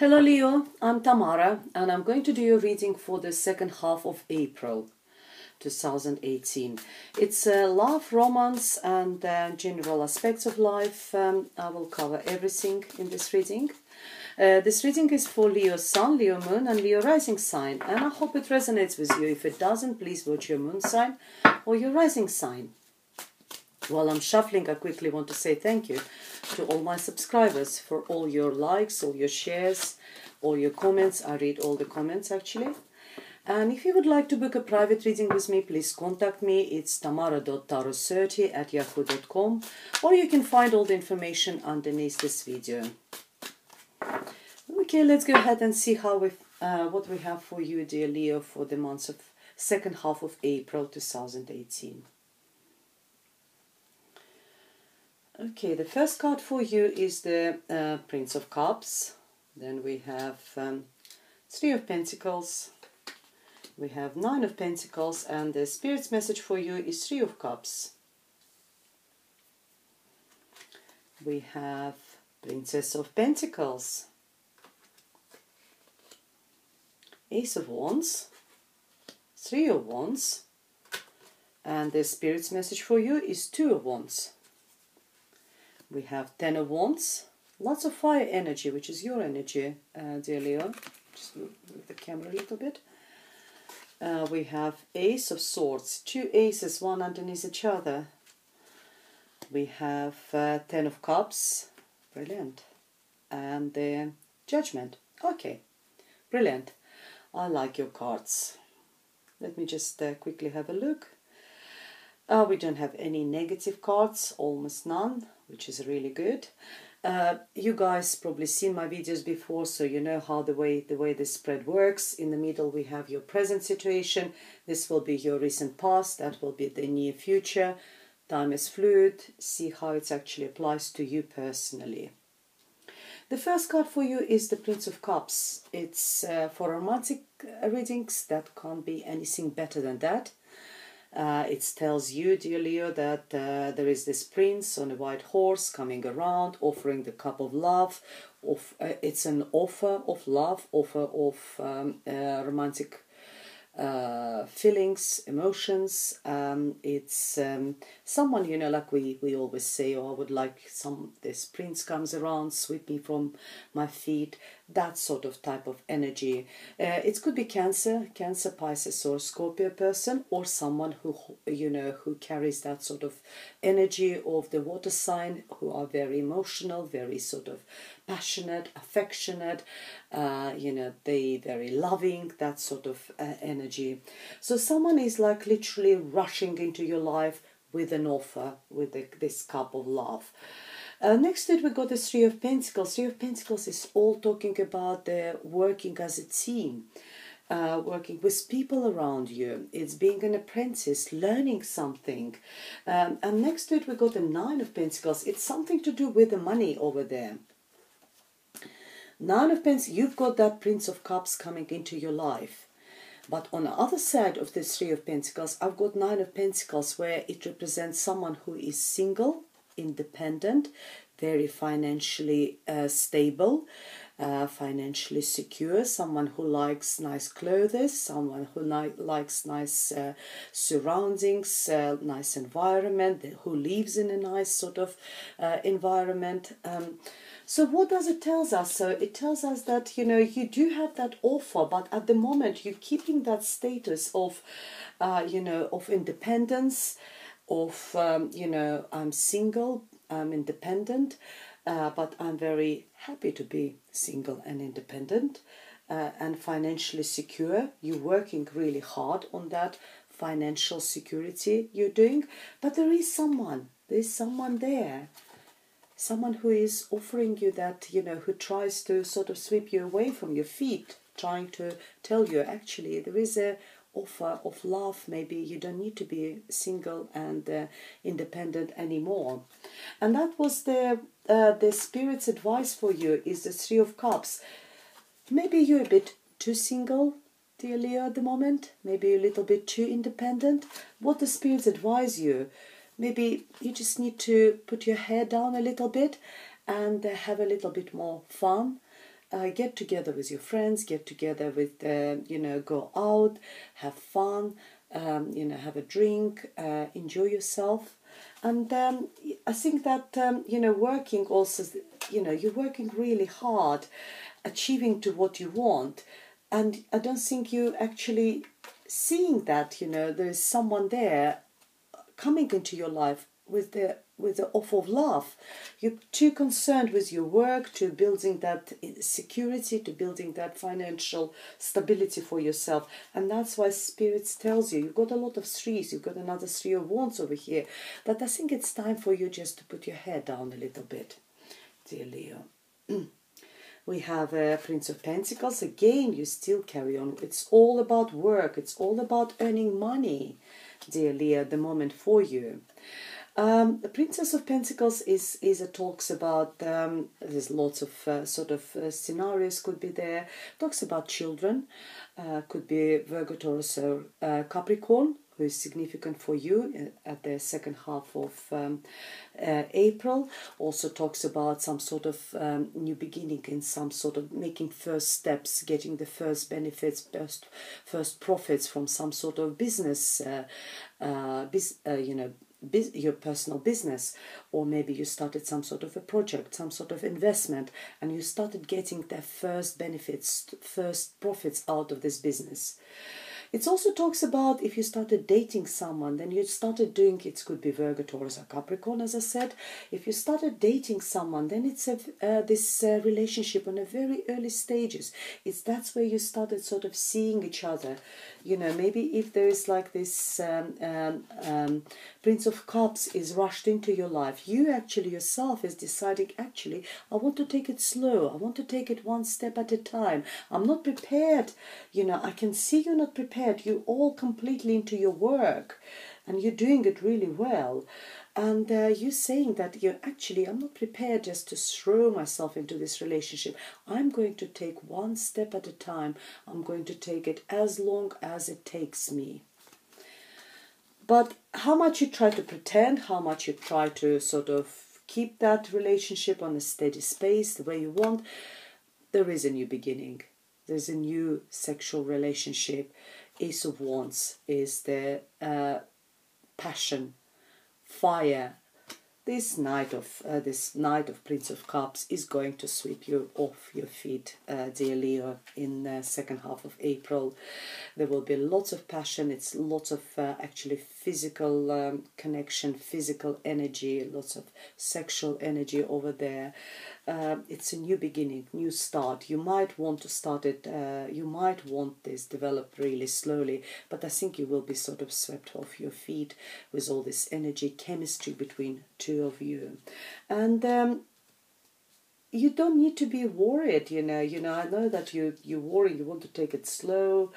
Hello Leo, I'm Tamara and I'm going to do your reading for the second half of April 2018. It's love, romance and general aspects of life. I will cover everything in this reading. This reading is for Leo Sun, Leo Moon and Leo Rising sign, and I hope it resonates with you. If it doesn't, please watch your moon sign or your rising sign. While I'm shuffling, I quickly want to say thank you to all my subscribers for all your likes, all your shares, all your comments. I read all the comments actually. And if you would like to book a private reading with me, please contact me. It's tamara.tarot30@yahoo.com, or you can find all the information underneath this video. Okay, let's go ahead and see how what we have for you, dear Leo, for the months of second half of April 2018. Okay, the first card for you is the Prince of Cups. Then we have Three of Pentacles. We have Nine of Pentacles, and the Spirit's message for you is Three of Cups. We have Princess of Pentacles, Ace of Wands, Three of Wands, and the Spirit's message for you is Two of Wands. We have Ten of Wands, lots of fire energy, which is your energy, dear Leo. Just move the camera a little bit. We have Ace of Swords, two aces, one underneath each other. We have Ten of Cups, brilliant, and the Judgment. Okay, brilliant. I like your cards. Let me just quickly have a look. We don't have any negative cards, almost none, which is really good. You guys probably seen my videos before, so you know how the way this spread works. In the middle we have your present situation. This will be your recent past. That will be the near future. Time is fluid. See how it actually applies to you personally. The first card for you is the Prince of Cups. It's for romantic readings. That can't be anything better than that. It tells you, dear Leo, that there is this prince on a white horse coming around, offering the cup of love. It's an offer of love, offer of romantic feelings, emotions. It's someone, you know, like we always say, oh, I would like this prince comes around, sweep me from my feet, that sort of type of energy. It could be Cancer, Pisces or Scorpio person, or someone who, you know, who carries that sort of energy of the water sign, who are very emotional, very sort of passionate, affectionate, you know, they very loving, that sort of energy. So someone is like literally rushing into your life with an offer, with this cup of love. Next to it we got the Three of Pentacles. Three of Pentacles is all talking about working as a team, working with people around you. It's being an apprentice, learning something. And next to it we got the Nine of Pentacles. It's something to do with the money over there. Nine of Pentacles, you've got that Prince of Cups coming into your life. But on the other side of this Three of Pentacles, I've got Nine of Pentacles, where it represents someone who is single, independent, very financially stable, financially secure, someone who likes nice clothes, someone who likes nice surroundings, nice environment, who lives in a nice sort of environment. So what does it tell us? So it tells us that, you know, you do have that offer, but at the moment you're keeping that status of, you know, of independence, of, you know, I'm single, I'm independent, but I'm very happy to be single and independent and financially secure. You're working really hard on that financial security you're doing, but there's someone there. Someone who is offering you that, you know, who tries to sort of sweep you away from your feet, trying to tell you actually there is a offer of love. Maybe you don't need to be single and independent anymore. And that was the Spirit's advice for you, is the Three of Cups. Maybe you're a bit too single, dear Leo, at the moment. Maybe a little bit too independent. What the Spirits advise you, maybe you just need to put your hair down a little bit and have a little bit more fun get together with your friends, get together with, go out, have fun, have a drink, enjoy yourself. And I think that, working also, you're working really hard, achieving to what you want. And I don't think you actually seeing that, there's someone there coming into your life with the offer of love. You're too concerned with your work, to building that security, to building that financial stability for yourself. And that's why Spirits tells you, you've got a lot of threes, you've got another three of wands over here, that I think it's time for you just to put your head down a little bit, dear Leo. We have Prince of Pentacles. Again, you still carry on. It's all about work. It's all about earning money, dear Leo, at the moment for you. The Princess of Pentacles is a talks about, there's lots of scenarios could be there. Talks about children, could be Virgo, Taurus, or Capricorn, who is significant for you at the second half of April. Also talks about some sort of new beginning, in some sort of making first steps, getting the first benefits, first profits from some sort of business, your personal business, or maybe you started some sort of a project, some sort of investment, and you started getting the first benefits, first profits out of this business. It also talks about if you started dating someone, then you started doing, it could be Virgo, Taurus, or Capricorn, as I said. If you started dating someone, then it's this relationship on a very early stages. That's where you started sort of seeing each other. Maybe if there is like this Prince of Cups is rushed into your life, you actually yourself is deciding, actually, I want to take it slow. I want to take it one step at a time. I'm not prepared. I can see you're not prepared. You're all completely into your work and you're doing it really well. And you're saying that I'm not prepared just to throw myself into this relationship. I'm going to take one step at a time. I'm going to take it as long as it takes me. But how much you try to pretend, how much you try to sort of keep that relationship on a steady space the way you want, there is a new beginning. There's a new sexual relationship. Ace of Wands is the passion, fire. This Knight of Prince of Cups is going to sweep you off your feet, dear Leo, in the second half of April. There will be lots of passion. It's lots of actually physical connection, physical energy, lots of sexual energy over there. It's a new beginning, new start. You might want to start it, you might want this developed really slowly, but I think you will be sort of swept off your feet with all this energy, chemistry between two of you. And you don't need to be worried, I know that you worry, you want to take it slow.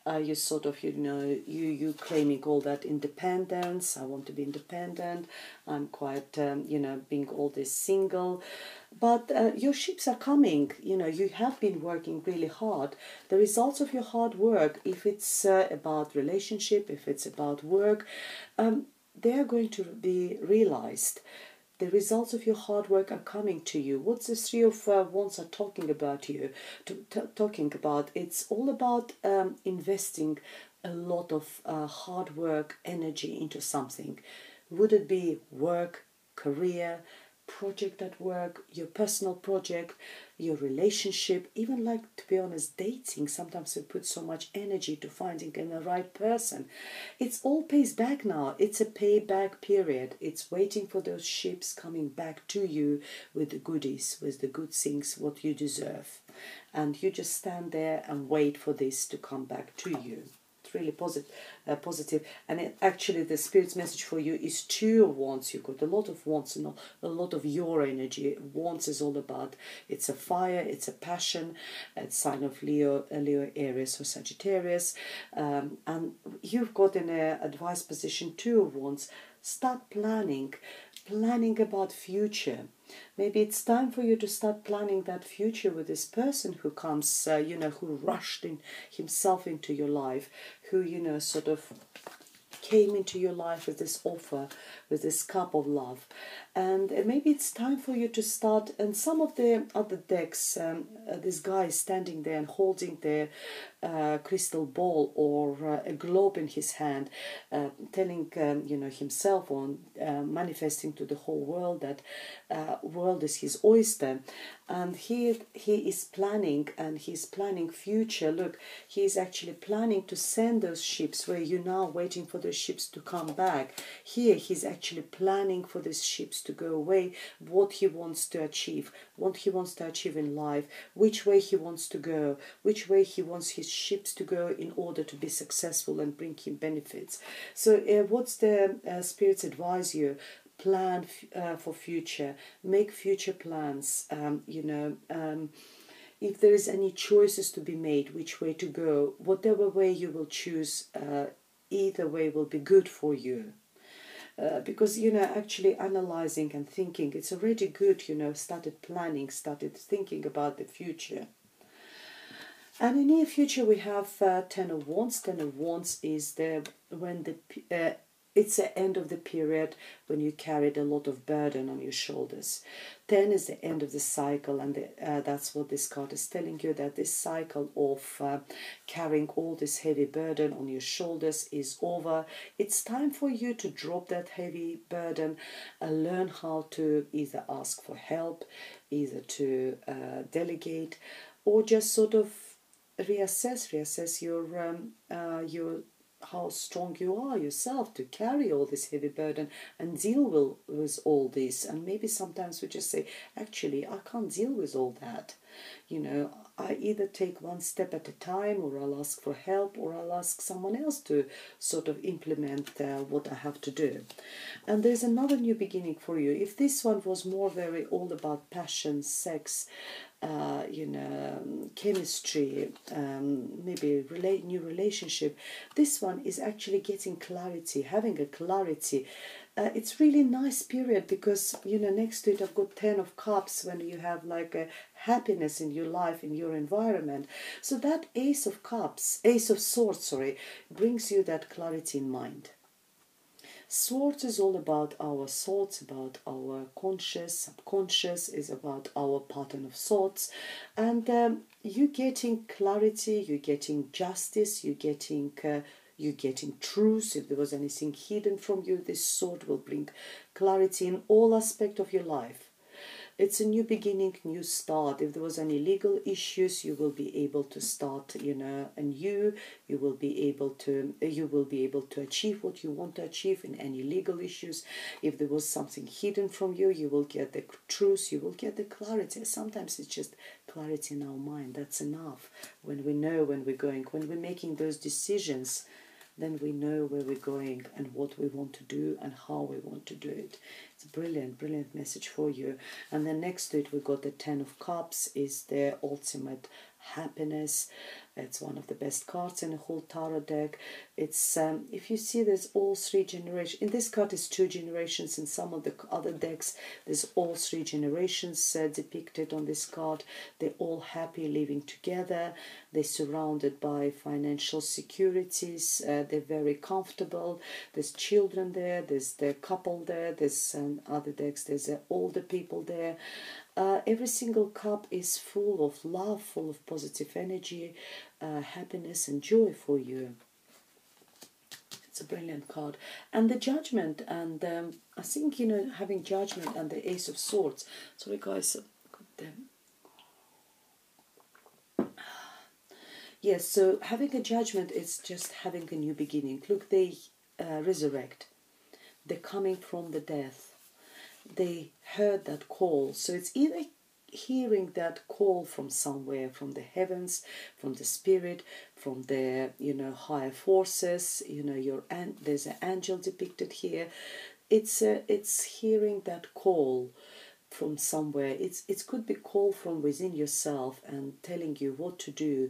You sort of, you claiming all that independence. I want to be independent. I'm quite, being all this single. But your ships are coming. You have been working really hard. The results of your hard work, if it's about relationship, if it's about work, they are going to be realized. The results of your hard work are coming to you. What's the Three of Wands are talking about you? Talking about, it's all about investing a lot of hard work, energy into something. Would it be work, career, project at work, your personal project, your relationship, even like, to be honest, dating. Sometimes we put so much energy to finding the right person. It's all pays back now. It's a payback period. It's waiting for those ships coming back to you with the goodies, with the good things, what you deserve. And you just stand there and wait for this to come back to you. Really positive, and actually the Spirit's message for you is Two of Wands. You've got a lot of wands and a lot of your energy. Wands is all about, it's a fire, it's a passion, it's sign of Leo, Aries or Sagittarius, and you've got in a advice position Two of Wands. Start planning about future. Maybe it's time for you to start planning that future with this person who comes, who rushed himself into your life, who, sort of came into your life with this offer, with this cup of love. and maybe it's time for you to start. And some of the other decks, this guy is standing there and holding the crystal ball or a globe in his hand, telling himself or manifesting to the whole world that world is his oyster. And he is planning, and he's planning future. Look, he is actually planning to send those ships where you're now waiting for those ships to come back. Here he's actually planning for these ships to go away, what he wants to achieve, what he wants to achieve in life, which way he wants to go, which way he wants his ships to go in order to be successful and bring him benefits. So what's the spirits advise you? Plan for future, make future plans. If there is any choices to be made, which way to go, whatever way you will choose, either way will be good for you. Because actually analyzing and thinking, it's already good. Started planning, started thinking about the future. And in near future we have Ten of Wands. Ten of Wands is it's the end of the period when you carried a lot of burden on your shoulders. 10 is the end of the cycle, and that's what this card is telling you, that this cycle of carrying all this heavy burden on your shoulders is over. It's time for you to drop that heavy burden and learn how to either ask for help, either to delegate, or just sort of reassess your how strong you are yourself to carry all this heavy burden and deal with all this. And maybe sometimes we just say, actually, I can't deal with all that. I either take one step at a time, or I'll ask for help, or I'll ask someone else to sort of implement what I have to do. And there's another new beginning for you. If this one was more very all about passion, sex, chemistry, maybe new relationship, this one is actually getting clarity, having a clarity. It's really nice period because next to it I've got 10 of Cups, when you have like a happiness in your life, in your environment. So that Ace of Swords, brings you that clarity in mind. Swords is all about our thoughts, about our conscious, subconscious, is about our pattern of thoughts. And you're getting clarity, you're getting justice, you're getting truth. If there was anything hidden from you, this sword will bring clarity in all aspects of your life. It's a new beginning, new start. If there was any legal issues, you will be able to start, anew. You will be able to achieve what you want to achieve in any legal issues. If there was something hidden from you, you will get the truth. You will get the clarity. Sometimes it's just clarity in our mind. That's enough. When we know when we're going, when we're making those decisions, then we know where we're going and what we want to do and how we want to do it. It's a brilliant, brilliant message for you. And then next to it, we got the 10 of Cups, is the ultimate happiness. It's one of the best cards in the whole tarot deck. It's if you see, there's all three generations. In this card is 2 generations. In some of the other decks, there's all 3 generations depicted on this card. They're all happy living together. They're surrounded by financial securities. They're very comfortable. There's children there. There's the couple there. There's other decks. There's older people there. Every single cup is full of love, full of positive energy, happiness and joy for you. It's a brilliant card. And the Judgment, and I think, having Judgment and the Ace of Swords. Sorry guys, I've got them. Yes, so having a Judgment is just having a new beginning. Look, they resurrect. They're coming from the death. They heard that call. So it's either hearing that call from somewhere, from the heavens, from the spirit, from the higher forces. There's an angel depicted here. It's hearing that call from somewhere. It could be call from within yourself and telling you what to do.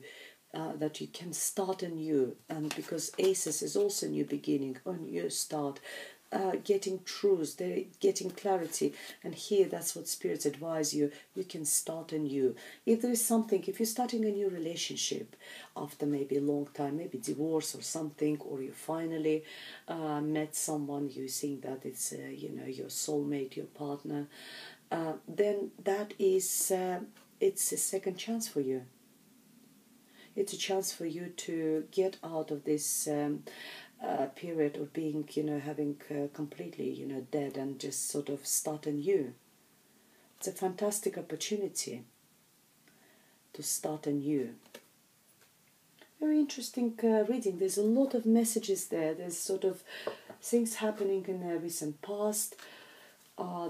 That you can start anew, and because Aces is also new beginning, a new start. getting truths, they're getting clarity. And here, that's what spirits advise you. You can start anew. If there is something, if you're starting a new relationship after maybe a long time, maybe divorce or something, or you finally met someone, you think that it's your soulmate, your partner, then that is it's a second chance for you. It's a chance for you to get out of this period of being, having completely, dead, and just sort of start anew. It's a fantastic opportunity to start anew. Very interesting reading. There's a lot of messages there. There's sort of things happening in the recent past.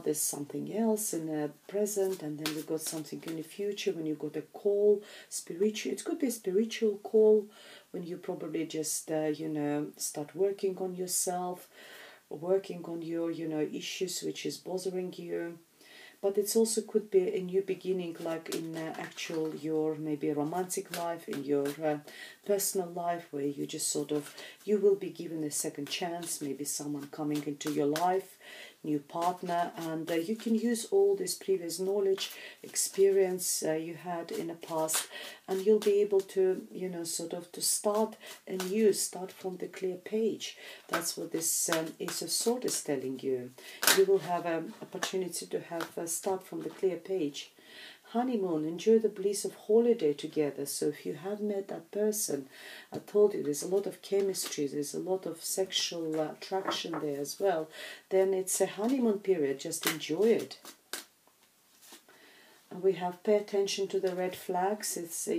There's something else in the present, and then we got something in the future when you got a call, spiritual. It could be a spiritual call when you probably just, start working on yourself, working on your, issues which is bothering you. But it also could be a new beginning, like in actual your maybe romantic life, in your personal life, where you just sort of, you will be given a second chance, maybe someone coming into your life, new partner, and you can use all this previous knowledge, experience you had in the past, and you'll be able to, sort of to start anew, start from the clear page. That's what this Ace of Swords is telling you. You will have an opportunity to have start from the clear page. Honeymoon, enjoy the bliss of holiday together. So if you have met that person, I told you there's a lot of chemistry, there's a lot of sexual attraction there as well, then it's a honeymoon period, just enjoy it. And we have pay attention to the red flags. It's,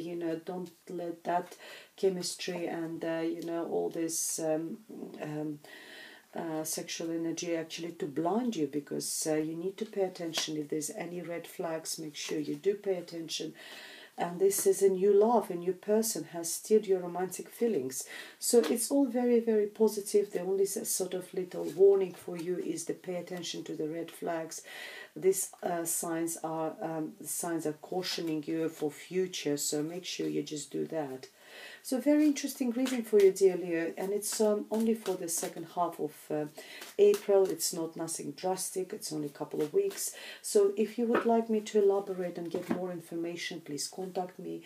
don't let that chemistry and, all this sexual energy actually to blind you, because you need to pay attention. If there's any red flags, make sure you do pay attention. And this is a new love, a new person has stirred your romantic feelings. So it's all very, very positive. The only sort of little warning for you is to pay attention to the red flags. These signs are cautioning you for future, so make sure you just do that. So very interesting reading for you, dear Leo, and it's only for the second half of April. It's not nothing drastic, it's only a couple of weeks. So if you would like me to elaborate and get more information, please contact me.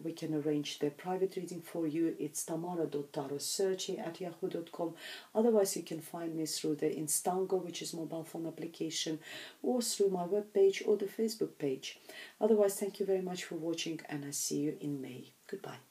We can arrange the private reading for you. It's tamara.tarotsearchy@yahoo.com. Otherwise, you can find me through the Instango, which is mobile phone application, or through my webpage or the Facebook page. Otherwise, thank you very much for watching, and I see you in May. Goodbye.